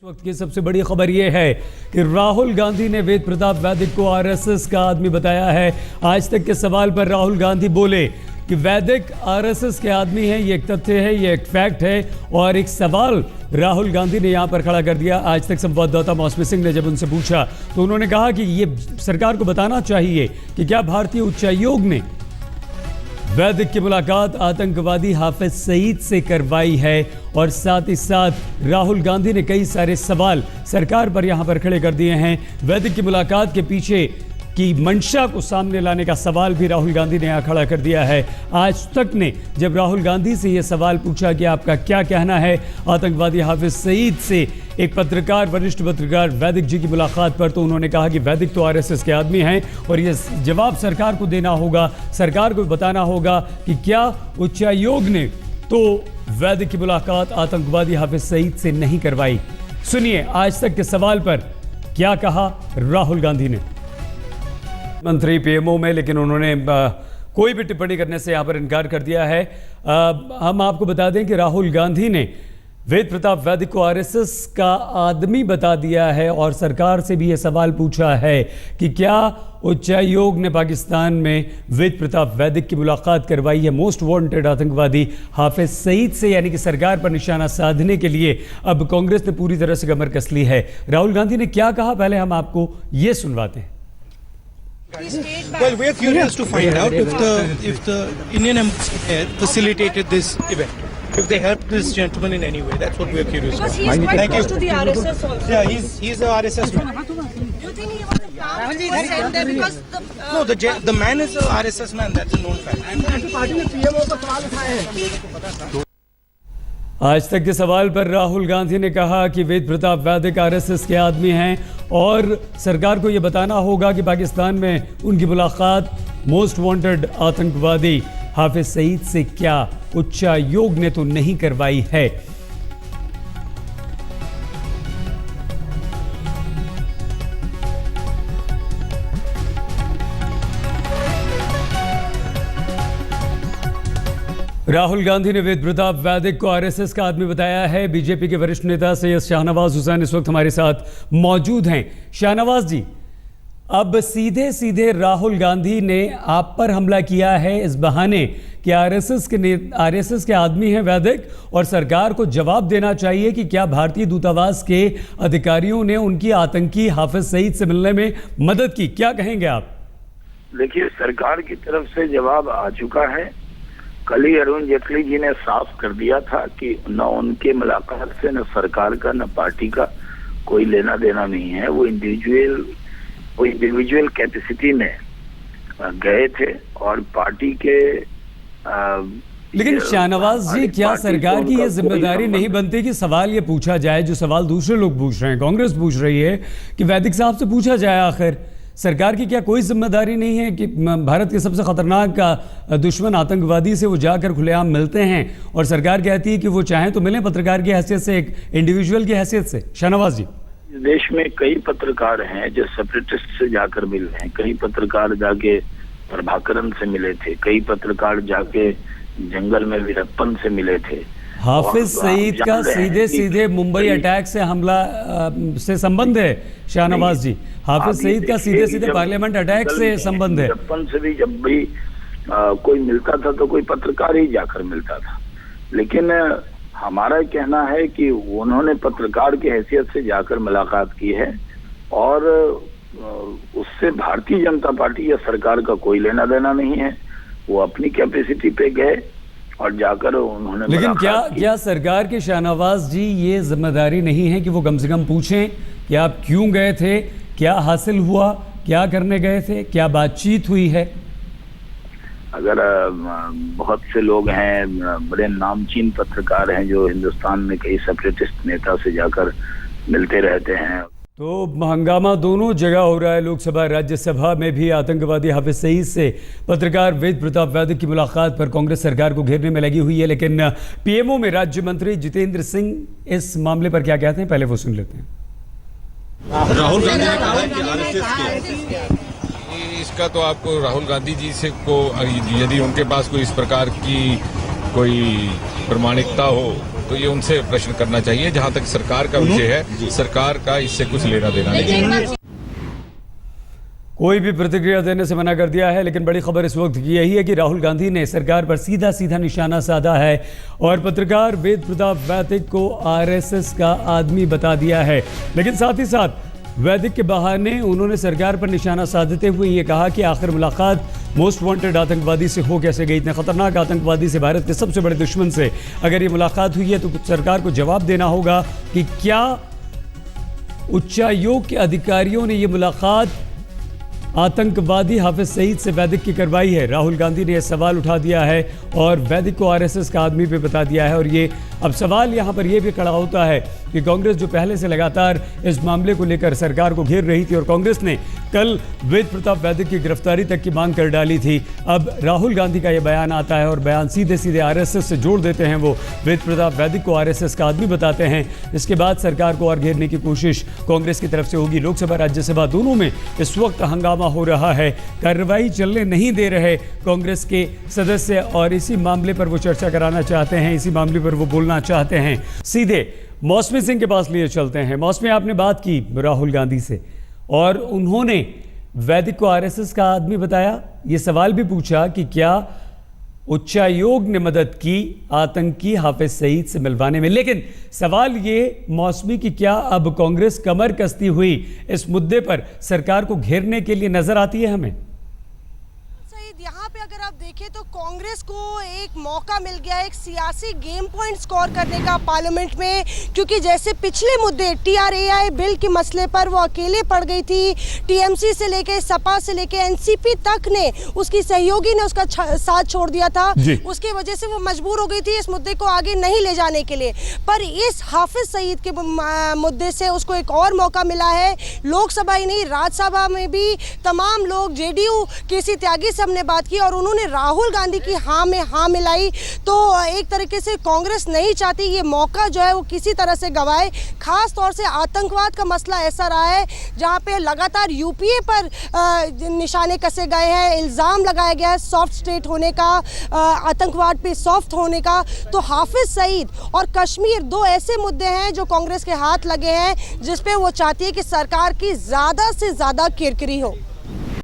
वक्त की सबसे बड़ी खबर यह है कि राहुल गांधी ने वेद प्रताप वैदिक को आरएसएस का आदमी बताया है। आज तक के सवाल पर राहुल गांधी बोले कि वैदिक आरएसएस के आदमी हैं। ये एक तथ्य है, ये एक फैक्ट है। और एक सवाल राहुल गांधी ने यहां पर खड़ा कर दिया। आज तक संवाददाता मौसमी सिंह ने जब उनसे पूछा तो उन्होंने कहा कि ये सरकार को बताना चाहिए कि क्या भारतीय उच्चायोग ने वैदिक की मुलाकात आतंकवादी हाफिज सईद से करवाई है। और साथ ही साथ राहुल गांधी ने कई सारे सवाल सरकार पर यहां पर खड़े कर दिए हैं। वैदिक की मुलाकात के पीछे की मंशा को सामने लाने का सवाल भी राहुल गांधी ने यहां खड़ा कर दिया है। आज तक ने जब राहुल गांधी से यह सवाल पूछा कि आपका क्या कहना है आतंकवादी हाफिज सईद से एक पत्रकार, वरिष्ठ पत्रकार वैदिक जी की मुलाकात पर, तो उन्होंने कहा कि वैदिक तो आरएसएस के आदमी हैं और ये जवाब सरकार को देना होगा, सरकार को बताना होगा कि क्या उच्चायोग ने तो वैदिक की मुलाकात आतंकवादी हाफिज सईद से नहीं करवाई। सुनिए आज तक के सवाल पर क्या कहा राहुल गांधी ने। मंत्री पीएमओ में, लेकिन उन्होंने कोई भी टिप्पणी करने से यहां पर इनकार कर दिया है। हम आपको बता दें कि राहुल गांधी ने वेद प्रताप वैदिक को आरएसएस का आदमी बता दिया है और सरकार से भी यह सवाल पूछा है कि क्या उच्चायोग ने पाकिस्तान में वेद प्रताप वैदिक की मुलाकात करवाई है मोस्ट वांटेड आतंकवादी हाफिज सईद से। यानी कि सरकार पर निशाना साधने के लिए अब कांग्रेस ने पूरी तरह से कमर कस ली है। राहुल गांधी ने क्या कहा, पहले हम आपको ये सुनवाते हैं। Well, we are curious to find out if the Indian embassy facilitated this event, if they helped this gentleman in any way. That's what we are curious about. Because he is quite close to the RSS also. Yeah, he's a RSS man. Do you think he was a plan who was sent there because No, the man is a RSS man. That's a known fact. Party ने PMO पर सवाल उठाए हैं। आज तक के सवाल पर राहुल गांधी ने कहा कि वेद प्रताप वैदिक आरएसएस के आदमी हैं और सरकार को यह बताना होगा कि पाकिस्तान में उनकी मुलाकात मोस्ट वांटेड आतंकवादी हाफिज सईद से क्या उच्चायोग ने तो नहीं करवाई है। राहुल गांधी ने वेद प्रताप वैदिक को आरएसएस का आदमी बताया है। बीजेपी के वरिष्ठ नेता सैयद शाहनवाज हुसैन इस वक्त हमारे साथ मौजूद हैं। शाहनवाज जी, अब सीधे सीधे राहुल गांधी ने आप पर हमला किया है इस बहाने कि आरएसएस के आदमी हैं वैदिक, और सरकार को जवाब देना चाहिए कि क्या भारतीय दूतावास के अधिकारियों ने उनकी आतंकी हाफिज सईद से मिलने में मदद की। क्या कहेंगे आप? देखिए, सरकार की तरफ से जवाब आ चुका है। कल ही अरुण जेटली जी ने साफ कर दिया था कि न उनके मुलाकात से न सरकार का न पार्टी का कोई लेना देना नहीं है। वो इंडिविजुअल कैपेसिटी में गए थे और पार्टी के लेकिन शाहनवाज जी, क्या सरकार की यह जिम्मेदारी नहीं बनती कि सवाल ये पूछा जाए जो सवाल दूसरे लोग पूछ रहे हैं, कांग्रेस पूछ रही है कि वैदिक साहब से पूछा जाए आखिर सरकार की क्या कोई जिम्मेदारी नहीं है कि भारत के सबसे खतरनाक दुश्मन आतंकवादी से वो जाकर खुलेआम मिलते हैं और सरकार कहती है कि वो चाहें तो मिलें पत्रकार की हैसियत से, एक इंडिविजुअल की हैसियत से। शाहनवाज जी, देश में कई पत्रकार हैं जो सेपरेटिस्ट से जाकर मिले हैं, कई पत्रकार जाके प्रभाकरन से मिले थे, कई पत्रकार जाके जंगल में वीरप्पन से मिले थे। हाफिज सईद का सीधे सीधे मुंबई अटैक से हमला से संबंध है शाहनवाज जी। हाफिज सईद का सीधे सीधे पार्लियामेंट अटैक से संबंध है। वीरप्पन से भी जब भी कोई मिलता था तो कोई पत्रकार ही जाकर मिलता था। लेकिन हमारा कहना है कि उन्होंने पत्रकार की हैसियत से जाकर मुलाकात की है और उससे भारतीय जनता पार्टी या सरकार का कोई लेना देना नहीं है। वो अपनी कैपेसिटी पे गए और जाकर उन्होंने, लेकिन क्या सरकार के शाहनवाज जी ये जिम्मेदारी नहीं है कि वो कम से कम पूछें कि आप क्यों गए थे, क्या हासिल हुआ, क्या करने गए थे, क्या बातचीत हुई है? अगर बहुत से लोग हैं, बड़े नामचीन पत्रकार हैं जो हिंदुस्तान में कई सेपरेटिस्ट नेता से जाकर मिलते रहते हैं। तो हंगामा दोनों जगह हो रहा है। लोकसभा राज्यसभा में भी आतंकवादी हाफिज सईद से पत्रकार वेद प्रताप वैदिक की मुलाकात पर कांग्रेस सरकार को घेरने में लगी हुई है। लेकिन पीएमओ में राज्य मंत्री जितेंद्र सिंह इस मामले पर क्या कहते हैं, पहले वो सुन लेते हैं। राहुल गांधी ने कहा कि आरएसएस के इसका तो आपको राहुल गांधी जी से को यदि उनके पास कोई इस प्रकार की कोई प्रमाणिकता हो तो ये उनसे प्रश्न करना चाहिए। जहां तक सरकार का विषय है, सरकार का इससे कुछ लेना देना नहीं है। कोई भी प्रतिक्रिया देने से मना कर दिया है, लेकिन बड़ी खबर इस वक्त की यही है कि राहुल गांधी ने सरकार पर सीधा सीधा निशाना साधा है और पत्रकार वेद प्रताप वैदिक को आरएसएस का आदमी बता दिया है। लेकिन साथ ही साथ वैदिक के बहाने उन्होंने सरकार पर निशाना साधते हुए ये कहा कि आखिर मुलाकात मोस्ट वांटेड आतंकवादी से हो कैसे गई। इतने खतरनाक आतंकवादी से, भारत के सबसे बड़े दुश्मन से अगर ये मुलाकात हुई है तो सरकार को जवाब देना होगा कि क्या उच्चायोग के अधिकारियों ने ये मुलाकात आतंकवादी हाफिज सईद से वैदिक की करवाई है। राहुल गांधी ने यह सवाल उठा दिया है और वैदिक को आरएसएस का आदमी भी बता दिया है। और ये अब सवाल यहाँ पर यह भी खड़ा होता है कि कांग्रेस जो पहले से लगातार इस मामले को लेकर सरकार को घेर रही थी और कांग्रेस ने कल वेद प्रताप वैदिक की गिरफ्तारी तक की मांग कर डाली थी, अब राहुल गांधी का यह बयान आता है और बयान सीधे सीधे आरएसएस से जोड़ देते हैं। वो वेद प्रताप वैदिक को आरएसएस का आदमी बताते हैं। इसके बाद सरकार को और घेरने की कोशिश कांग्रेस की तरफ से होगी। लोकसभा राज्यसभा दोनों में इस वक्त हंगामा हो रहा है, कार्रवाई चलने नहीं दे रहे कांग्रेस के सदस्य और इसी मामले पर वो चर्चा कराना चाहते हैं, इसी मामले पर वो बोलना चाहते हैं। सीधे मौसमी सिंह के पास लिए चलते हैं। मौसमी, आपने बात की राहुल गांधी से और उन्होंने वैदिक को आरएसएस का आदमी बताया, ये सवाल भी पूछा कि क्या उच्चायोग ने मदद की आतंकी हाफिज सईद से मिलवाने में। लेकिन सवाल ये मौसमी की क्या अब कांग्रेस कमर कसती हुई इस मुद्दे पर सरकार को घेरने के लिए नजर आती है हमें? यहाँ पे अगर आप देखें तो कांग्रेस को एक मौका मिल गया है एक सियासी गेम पॉइंट स्कोर करने का पार्लियामेंट में, क्योंकि जैसे पिछले मुद्दे टीआरएआई बिल के मसले पर वो अकेले पड़ गई थी, टीएमसी से लेके सपा से लेके एनसीपी तक ने उसकी सहयोगी ने उसका साथ छोड़ दिया था, उसकी वजह से वो मजबूर हो गई थी इस मुद्दे को आगे नहीं ले जाने के लिए। पर इस हाफिज सईद के मुद्दे से उसको एक और मौका मिला है। लोकसभा ही नहीं, राज्यसभा में भी तमाम लोग, जेडीयू केसी त्यागी से हमने बात की और उन्होंने राहुल गांधी की हाँ में हाँ मिलाई। तो एक तरीके से कांग्रेस नहीं चाहती ये मौका जो है वो किसी तरह से गवाए। खास तौर से आतंकवाद का मसला ऐसा रहा है जहां पे लगातार यूपीए पर निशाने कसे गए हैं, इल्ज़ाम लगाया गया है सॉफ्ट स्टेट होने का, आतंकवाद पे सॉफ्ट होने का। तो हाफिज सईद और कश्मीर दो ऐसे मुद्दे हैं जो कांग्रेस के हाथ लगे हैं, जिस पे वो चाहती है कि सरकार की ज़्यादा से ज़्यादा किरकिरी हो।